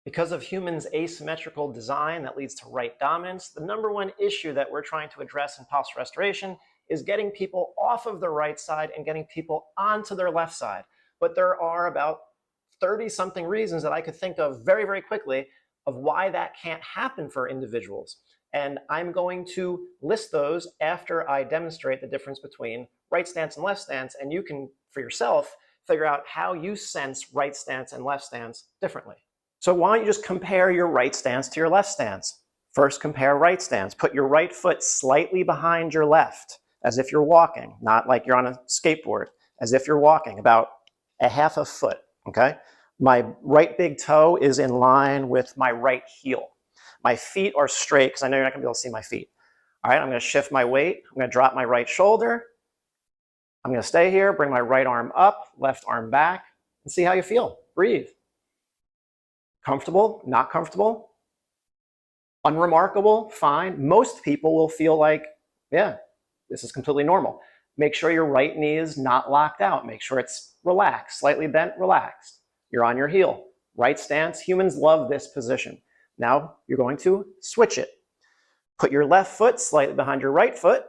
Because of humans' asymmetrical design that leads to right dominance, the number one issue that we're trying to address in posture restoration is getting people off of their right side and getting people onto their left side. But there are about 30-something reasons that I could think of very, very quickly of why that can't happen for individuals. And I'm going to list those after I demonstrate the difference between right stance and left stance, and you can, for yourself, figure out how you sense right stance and left stance differently. So why don't you just compare your right stance to your left stance? First, compare right stance. Put your right foot slightly behind your left, as if you're walking, not like you're on a skateboard, as if you're walking, about a half a foot, okay? My right big toe is in line with my right heel. My feet are straight, because I know you're not gonna be able to see my feet. All right, I'm gonna shift my weight. I'm gonna drop my right shoulder. I'm gonna stay here, bring my right arm up, left arm back, and see how you feel. Breathe. Comfortable, not comfortable, unremarkable, fine. Most people will feel like, yeah, this is completely normal. Make sure your right knee is not locked out. Make sure it's relaxed, slightly bent, relaxed. You're on your heel. Right stance, humans love this position. Now you're going to switch it. Put your left foot slightly behind your right foot.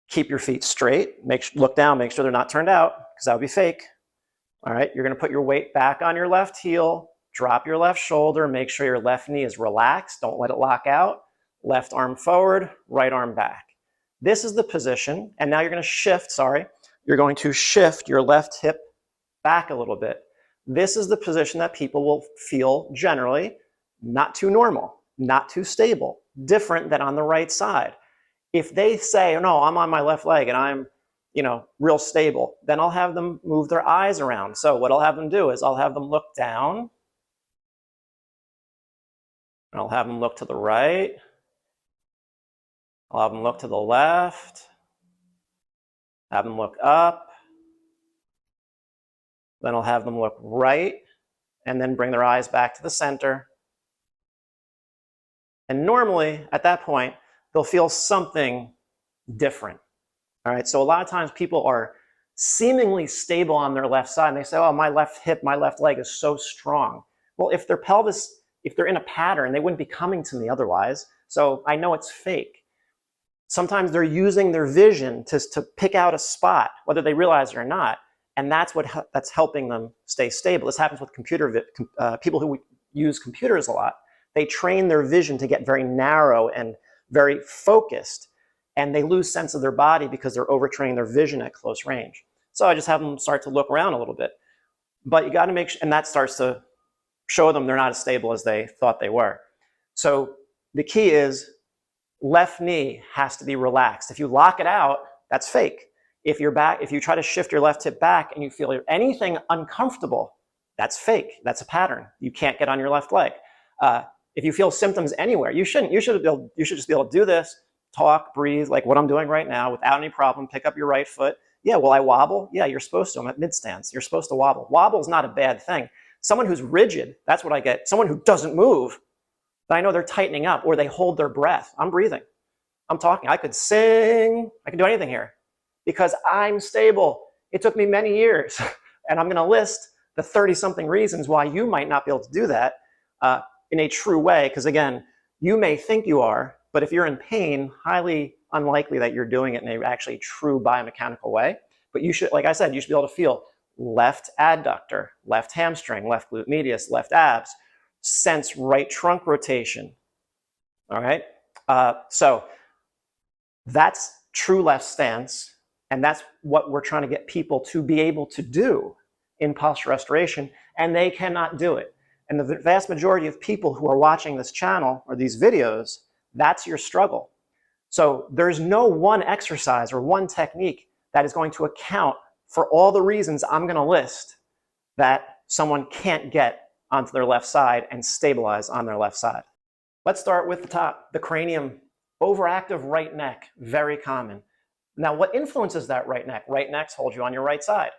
Keep your feet straight. Look down, make sure they're not turned out, because that would be fake. All right, you're gonna put your weight back on your left heel, drop your left shoulder, make sure your left knee is relaxed, don't let it lock out. Left arm forward, right arm back. This is the position, and now you're going to shift your left hip back a little bit. This is the position that people will feel generally not too normal, not too stable, different than on the right side. If they say, oh, no, I'm on my left leg and I'm real stable, then I'll have them move their eyes around. So what I'll have them do is I'll have them look down, and I'll have them look to the right. I'll have them look to the left, have them look up, then I'll have them look right, and then bring their eyes back to the center. And normally, at that point, they'll feel something different. All right, so a lot of times people are seemingly stable on their left side, and they say, oh, my left hip, my left leg is so strong. Well, if their pelvis, if they're in a pattern, they wouldn't be coming to me otherwise, so I know it's fake. Sometimes they're using their vision to pick out a spot, whether they realize it or not, and that's helping them stay stable. This happens with people who use computers a lot. They train their vision to get very narrow and very focused, and they lose sense of their body because they're overtraining their vision at close range. So I just have them start to look around a little bit. But you got to make sure, and that starts to show them they're not as stable as they thought they were. So the key is left knee has to be relaxed. If you lock it out, that's fake. If you try to shift your left hip back and you feel anything uncomfortable, that's fake. That's a pattern. You can't get on your left leg. If you feel symptoms anywhere, you shouldn't. You should just be able to do this, talk, breathe, like what I'm doing right now without any problem. Pick up your right foot. Yeah, will I wobble? Yeah, you're supposed to. I'm at mid stance. You're supposed to wobble. Wobble is not a bad thing. Someone who's rigid, that's what I get. Someone who doesn't move, but I know they're tightening up or they hold their breath. I'm breathing. I'm talking. I could sing. I can do anything here because I'm stable. It took me many years, and I'm going to list the 30-something reasons why you might not be able to do that in a true way, because again, you may think you are, but if you're in pain, highly unlikely that you're doing it in a actually true biomechanical way. But you should, like I said, you should be able to feel left adductor, left hamstring, left glute medius, left abs, sense right trunk rotation. All right, so that's true left stance, and that's what we're trying to get people to be able to do in posture restoration, and they cannot do it. And the vast majority of people who are watching this channel or these videos, that's your struggle. So there's no one exercise or one technique that is going to account for all the reasons I'm going to list that someone can't get onto their left side and stabilize on their left side. Let's start with the top, the cranium. Overactive right neck, very common. Now, what influences that right neck? Right necks hold you on your right side.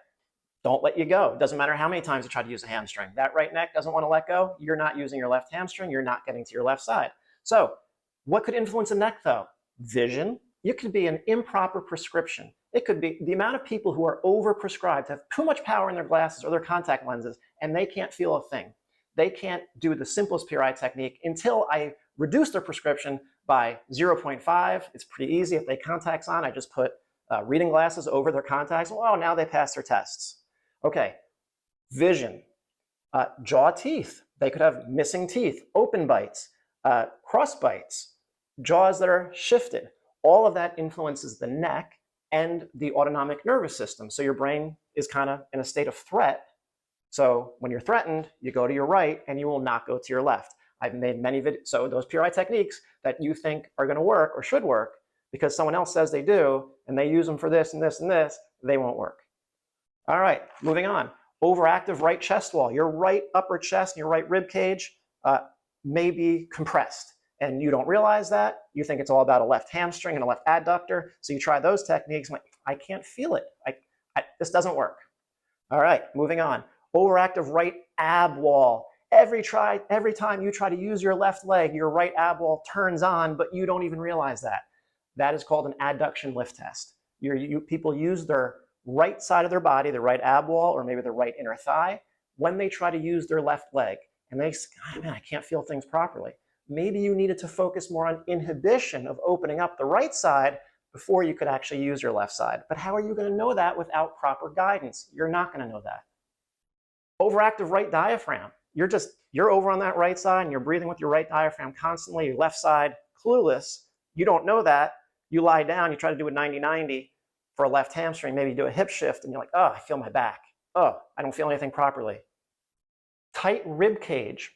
Don't let you go. It doesn't matter how many times you try to use a hamstring. That right neck doesn't want to let go. You're not using your left hamstring. You're not getting to your left side. So what could influence a neck though? Vision. It could be an improper prescription. It could be the amount of people who are overprescribed, have too much power in their glasses or their contact lenses, and they can't feel a thing. they can't do the simplest PRI technique until I reduce their prescription by 0.5. It's pretty easy. If they contacts on, I just put reading glasses over their contacts. Well, now they pass their tests. Okay, vision, jaw teeth. They could have missing teeth, open bites, cross bites, jaws that are shifted. All of that influences the neck and the autonomic nervous system. So your brain is kind of in a state of threat. So when you're threatened, you go to your right and you will not go to your left. I've made many videos. So those PRI techniques that you think are going to work or should work because someone else says they do, and they use them for this and this and this, they won't work. All right, moving on. Overactive right chest wall. Your right upper chest and your right rib cage may be compressed, and you don't realize that. You think it's all about a left hamstring and a left adductor, so you try those techniques. I'm like, I can't feel it. This doesn't work. All right, moving on. Overactive right ab wall. Every time you try to use your left leg, your right ab wall turns on, but you don't even realize that. That is called an adduction lift test. People use their right side of their body, the right ab wall, or maybe the right inner thigh, when they try to use their left leg. And they say, oh, man, I can't feel things properly. Maybe you needed to focus more on inhibition of opening up the right side before you could actually use your left side. But how are you going to know that without proper guidance? You're not going to know that. Overactive right diaphragm. You're over on that right side and you're breathing with your right diaphragm constantly, your left side clueless. You don't know that. You lie down, you try to do a 90-90 for a left hamstring, maybe you do a hip shift and you're like, oh, I feel my back. Oh, I don't feel anything properly. Tight rib cage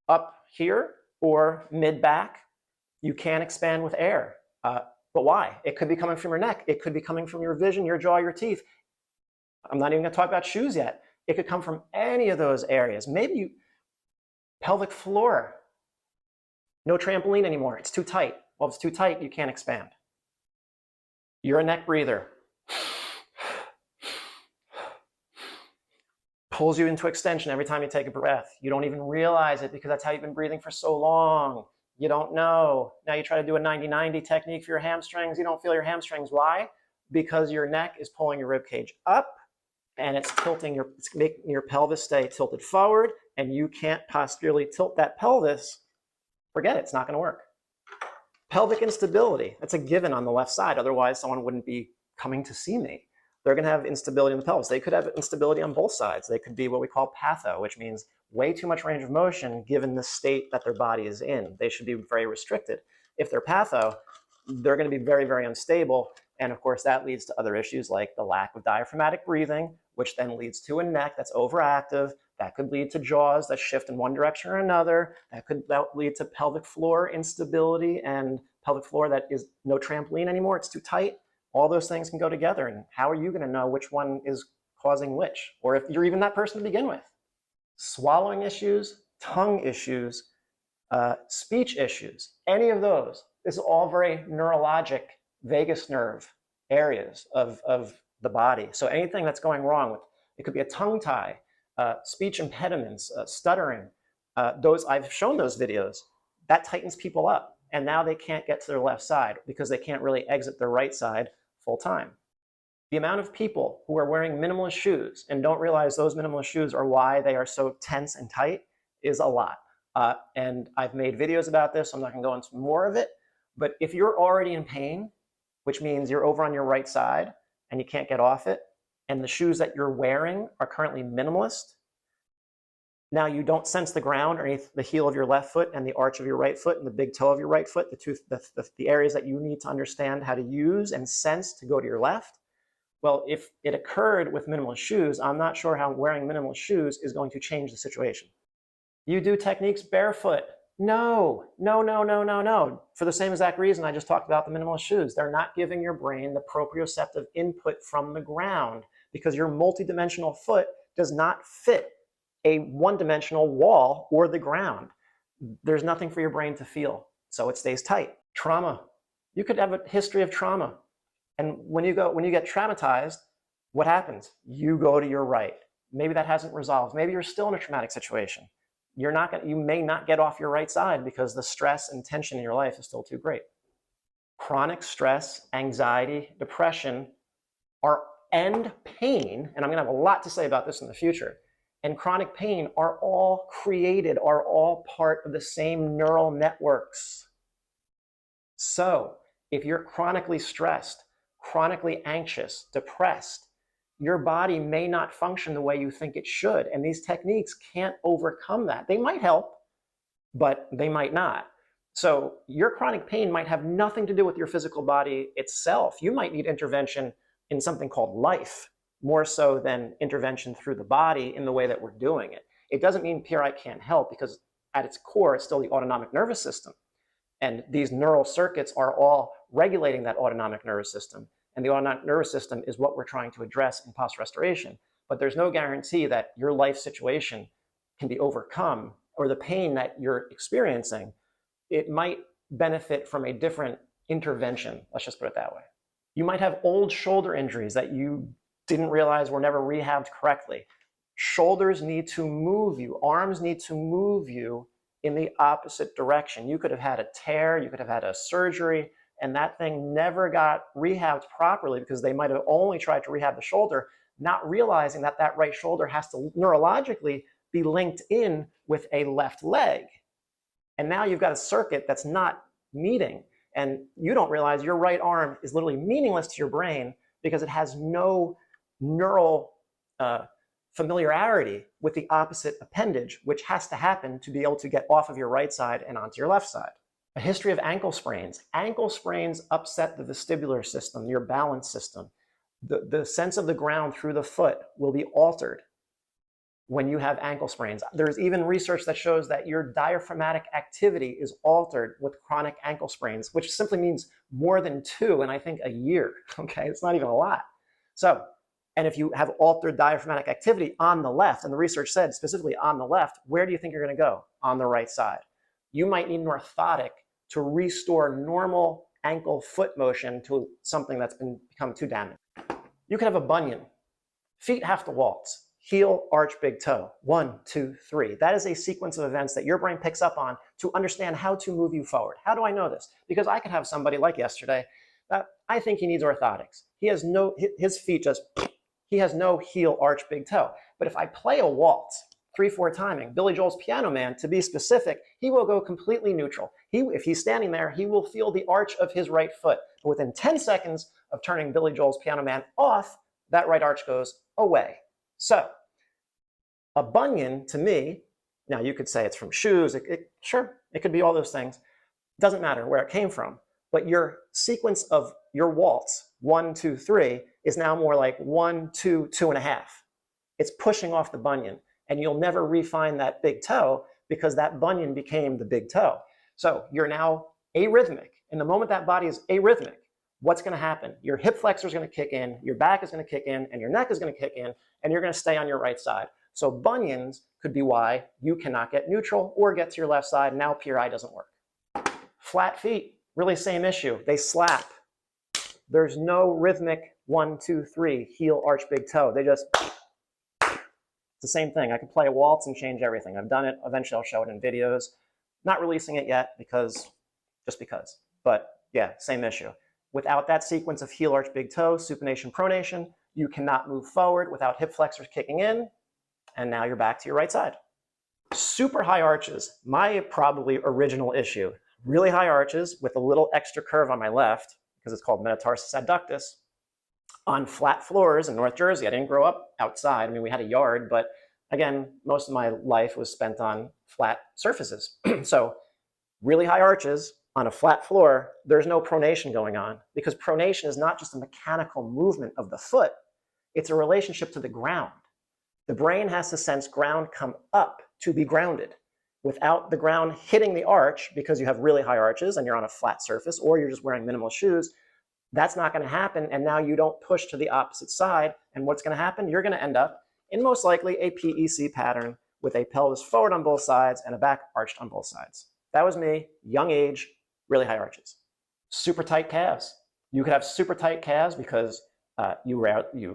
up here or mid back, you can't expand with air. But why? It could be coming from your neck. It could be coming from your vision, your jaw, your teeth. I'm not even going to talk about shoes yet. It could come from any of those areas. Maybe pelvic floor, no trampoline anymore. It's too tight. Well, if it's too tight, you can't expand. You're a neck breather. Pulls you into extension every time you take a breath. You don't even realize it because that's how you've been breathing for so long. You don't know. Now you try to do a 90-90 technique for your hamstrings. You don't feel your hamstrings. Why? Because your neck is pulling your rib cage up and it's making your pelvis stay tilted forward, and you can't posteriorly tilt that pelvis. Forget it, it's not going to work. Pelvic instability, that's a given on the left side. Otherwise, someone wouldn't be coming to see me. They're going to have instability in the pelvis. They could have instability on both sides. They could be what we call patho, which means way too much range of motion given the state that their body is in. They should be very restricted. If they're patho, they're going to be very, very unstable. And of course, that leads to other issues like the lack of diaphragmatic breathing, which then leads to a neck that's overactive. That could lead to jaws that shift in one direction or another. That could lead to pelvic floor instability and pelvic floor that is no trampoline anymore. It's too tight. All those things can go together. And how are you going to know which one is causing which? Or if you're even that person to begin with. Swallowing issues, tongue issues, speech issues, any of those. This is all very neurologic vagus nerve areas of the body. So anything that's going wrong with, it could be a tongue tie, speech impediments, stuttering, I've shown those videos. That tightens people up. And now they can't get to their left side because they can't really exit their right side full time. The amount of people who are wearing minimalist shoes and don't realize those minimalist shoes are why they are so tense and tight is a lot. And I've made videos about this, so I'm not going to go into more of it. But if you're already in pain, which means you're over on your right side and you can't get off it, and the shoes that you're wearing are currently minimalist, now you don't sense the ground underneath the heel of your left foot and the arch of your right foot and the big toe of your right foot, the areas that you need to understand how to use and sense to go to your left. Well, if it occurred with minimalist shoes, I'm not sure how wearing minimalist shoes is going to change the situation. You do techniques barefoot. No. For the same exact reason I just talked about the minimalist shoes. They're not giving your brain the proprioceptive input from the ground because your multidimensional foot does not fit a one-dimensional wall or the ground. There's nothing for your brain to feel, so it stays tight. Trauma. You could have a history of trauma. And when you get traumatized, what happens? You go to your right. Maybe that hasn't resolved. Maybe you're still in a traumatic situation. You may not get off your right side because the stress and tension in your life is still too great. Chronic stress, anxiety, depression and pain, and I'm going to have a lot to say about this in the future, and chronic pain are all part of the same neural networks. So if you're chronically stressed, chronically anxious, depressed, your body may not function the way you think it should. And these techniques can't overcome that. They might help, but they might not. So your chronic pain might have nothing to do with your physical body itself. You might need intervention in something called life, more so than intervention through the body in the way that we're doing it. It doesn't mean PRI can't help, because at its core, it's still the autonomic nervous system. And these neural circuits are all regulating that autonomic nervous system. And the autonomic nervous system is what we're trying to address in posture restoration. But there's no guarantee that your life situation can be overcome, or the pain that you're experiencing, it might benefit from a different intervention. Let's just put it that way. You might have old shoulder injuries that you didn't realize were never rehabbed correctly. Shoulders need to move you. Arms need to move you in the opposite direction. You could have had a tear, you could have had a surgery, and that thing never got rehabbed properly because they might have only tried to rehab the shoulder, not realizing that that right shoulder has to neurologically be linked in with a left leg. And now you've got a circuit that's not meeting, and you don't realize your right arm is literally meaningless to your brain because it has no neural familiarity with the opposite appendage, which has to happen to be able to get off of your right side and onto your left side. A history of ankle sprains. Ankle sprains upset the vestibular system, your balance system. The sense of the ground through the foot will be altered when you have ankle sprains. There's even research that shows that your diaphragmatic activity is altered with chronic ankle sprains, which simply means more than 2 in, I think, a year. Okay, it's not even a lot. So, and if you have altered diaphragmatic activity on the left, and the research said specifically on the left, where do you think you're going to go? On the right side. You might need an orthotic to restore normal ankle foot motion to something that's become too damaged. You could have a bunion. Feet have to waltz. Heel, arch, big toe. 1, 2, 3. That is a sequence of events that your brain picks up on to understand how to move you forward. How do I know this? Because I could have somebody like yesterday that I think he needs orthotics. He has no, his feet just, he has no heel, arch, big toe. But if I play a waltz, 3/4 timing, Billy Joel's Piano Man, to be specific, he will go completely neutral. If he's standing there, he will feel the arch of his right foot. But within 10 seconds of turning Billy Joel's Piano Man off, that right arch goes away. So a bunion, to me, now you could say it's from shoes, sure, it could be all those things. Doesn't matter where it came from. But your sequence of your waltz, 1, 2, 3, is now more like 1, 2, 2.5. It's pushing off the bunion, and you'll never refine that big toe because that bunion became the big toe. So you're now arrhythmic. And the moment that body is arrhythmic, what's going to happen? Your hip flexor is going to kick in, your back is going to kick in, and your neck is going to kick in, and you're going to stay on your right side. So bunions could be why you cannot get neutral or get to your left side. Now PRI doesn't work. Flat feet, really same issue. They slap. There's no rhythmic 1, 2, 3, heel, arch, big toe. They just, it's the same thing. I could play a waltz and change everything. I've done it. Eventually I'll show it in videos. Not releasing it yet just because. But yeah, same issue. Without that sequence of heel, arch, big toe, supination, pronation, you cannot move forward without hip flexors kicking in. And now you're back to your right side. Super high arches, my probably original issue. Really high arches with a little extra curve on my left, because it's called metatarsus adductus, on flat floors in North Jersey. I didn't grow up outside. I mean, we had a yard, but again, most of my life was spent on flat surfaces. So really high arches on a flat floor, there's no pronation going on, because pronation is not just a mechanical movement of the foot, it's a relationship to the ground. The brain has to sense ground come up to be grounded. Without the ground hitting the arch, because you have really high arches and you're on a flat surface, or you're just wearing minimal shoes, that's not going to happen. And now you don't push to the opposite side. And what's going to happen? You're going to end up in most likely a PEC pattern with a pelvis forward on both sides and a back arched on both sides. That was me, young age, really high arches. Super tight calves. You could have super tight calves because you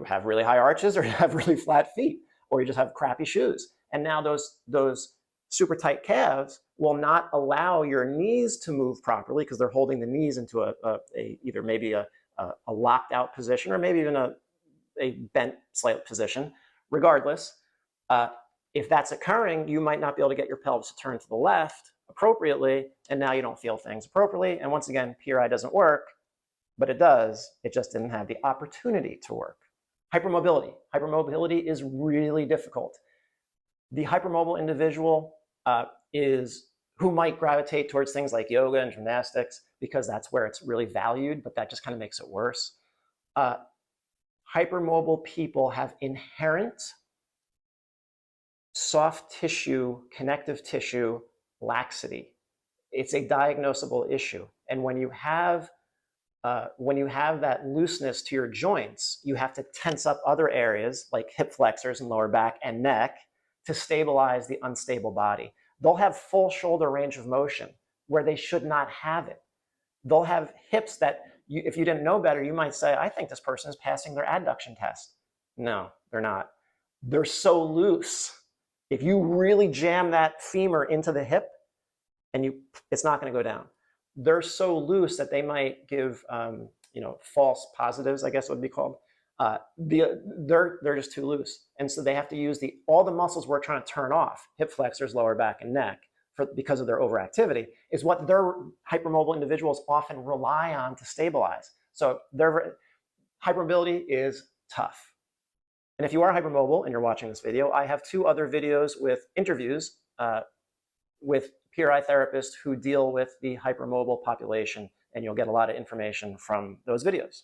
have really high arches, or you have really flat feet, or you just have crappy shoes. And now those super tight calves will not allow your knees to move properly because they're holding the knees into either maybe a locked out position, or maybe even a bent slight position. Regardless, If that's occurring, you might not be able to get your pelvis to turn to the left appropriately, and now you don't feel things appropriately. And once again, PRI doesn't work, but it does. It just didn't have the opportunity to work. Hypermobility. Hypermobility is really difficult. The hypermobile individual is who might gravitate towards things like yoga and gymnastics because that's where it's really valued, but that just kind of makes it worse. Hypermobile people have inherent soft tissue, connective tissue laxity. It's a diagnosable issue. And when you have that looseness to your joints, you have to tense up other areas like hip flexors and lower back and neck to stabilize the unstable body. They'll have full shoulder range of motion where they should not have it. They'll have hips that, if you didn't know better, you might say, I think this person is passing their adduction test. No, they're not. They're so loose. If you really jam that femur into the hip, it's not going to go down. They're so loose that they might give false positives, I guess it would be called. They're just too loose, and so they have to use all the muscles we're trying to turn off, hip flexors, lower back, and neck, because of their overactivity, is what their hypermobile individuals often rely on to stabilize. So their hypermobility is tough. And if you are hypermobile and you're watching this video, I have 2 other videos with interviews with PRI therapists who deal with the hypermobile population, and you'll get a lot of information from those videos.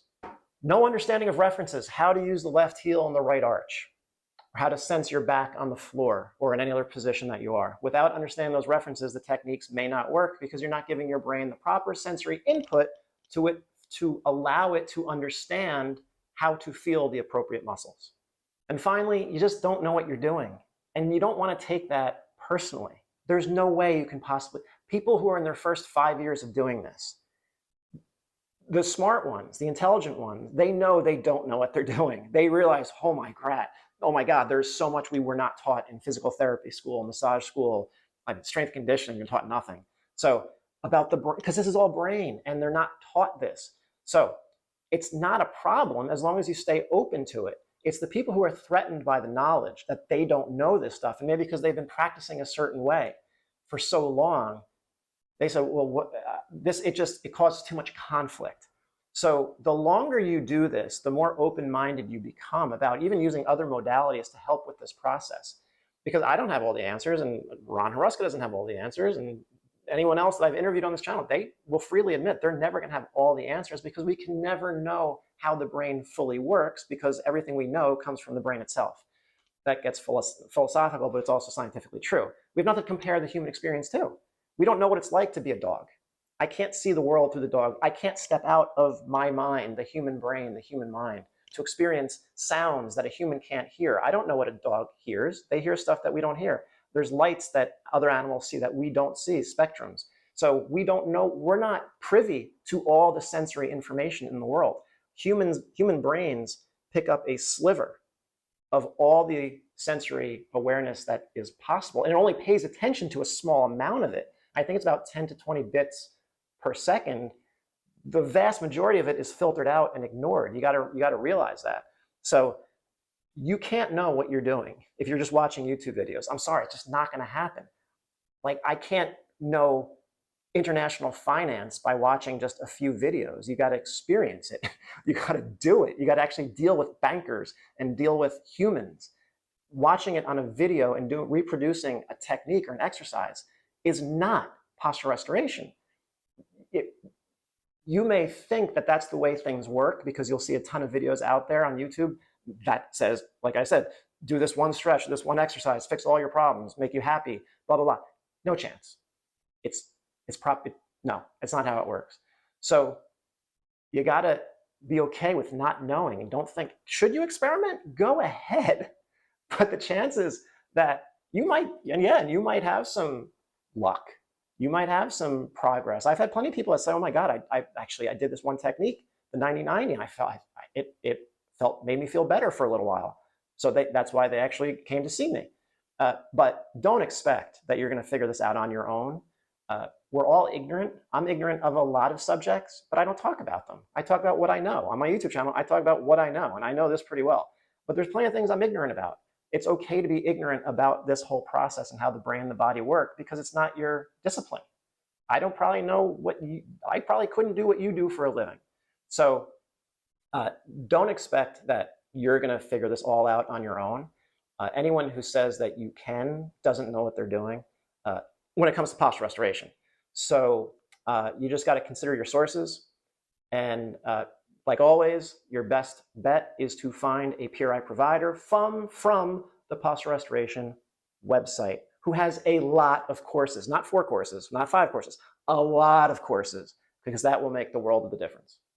No understanding of references, how to use the left heel and the right arch, or how to sense your back on the floor or in any other position that you are. Without understanding those references, the techniques may not work because you're not giving your brain the proper sensory input to it to allow it to understand how to feel the appropriate muscles. And finally, you just don't know what you're doing, and you don't want to take that personally. There's no way you can possibly, people who are in their first 5 years of doing this, the smart ones, the intelligent ones, they know they don't know what they're doing. They realize, oh my God, there's so much we were not taught in physical therapy school, massage school, strength conditioning, you're taught nothing. So about the brain, because this is all brain and they're not taught this. So it's not a problem as long as you stay open to it. It's the people who are threatened by the knowledge that they don't know this stuff, and maybe because they've been practicing a certain way for so long, they say, well, it causes too much conflict. So the longer you do this, the more open-minded you become about even using other modalities to help with this process. Because I don't have all the answers, and Ron Haruska doesn't have all the answers, and anyone else that I've interviewed on this channel, they will freely admit they're never going to have all the answers because we can never know how the brain fully works because everything we know comes from the brain itself. That gets philosophical, but it's also scientifically true. We have nothing to compare the human experience to. We don't know what it's like to be a dog. I can't see the world through the dog. I can't step out of my mind, the human brain, the human mind, to experience sounds that a human can't hear. I don't know what a dog hears. They hear stuff that we don't hear. There's lights that other animals see that we don't see, spectrums. So we don't know, we're not privy to all the sensory information in the world. Human brains pick up a sliver of all the sensory awareness that is possible, and it only pays attention to a small amount of it. I think it's about 10 to 20 bits per second. The vast majority of it is filtered out and ignored. You gotta realize that. So you can't know what you're doing if you're just watching YouTube videos. I'm sorry, it's just not gonna happen. Like, I can't know international finance by watching just a few videos. You gotta experience it. You gotta do it. You gotta actually deal with bankers and deal with humans. Watching it on a video and reproducing a technique or an exercise is not posture restoration. You may think that that's the way things work because you'll see a ton of videos out there on YouTube that says, like I said, do this one stretch, this one exercise, fix all your problems, make you happy, blah, blah, blah. No chance. No, it's not how it works. So you gotta be okay with not knowing and don't think, should you experiment? Go ahead. But the chances that you might have some luck. You might have some progress. I've had plenty of people that say, oh my God, I did this one technique, the 90-90, and it made me feel better for a little while. So that's why they actually came to see me. But don't expect that you're gonna figure this out on your own. We're all ignorant. I'm ignorant of a lot of subjects, but I don't talk about them. I talk about what I know. On my YouTube channel, I talk about what I know, and I know this pretty well. But there's plenty of things I'm ignorant about. It's okay to be ignorant about this whole process and how the brain and the body work, because it's not your discipline. I don't probably know I probably couldn't do what you do for a living. So don't expect that you're going to figure this all out on your own. Anyone who says that you can doesn't know what they're doing when it comes to posture restoration. So you just got to consider your sources. And like always, your best bet is to find a PRI provider from the posture restoration website who has a lot of courses, not 4 courses, not 5 courses, a lot of courses, because that will make the world of the difference.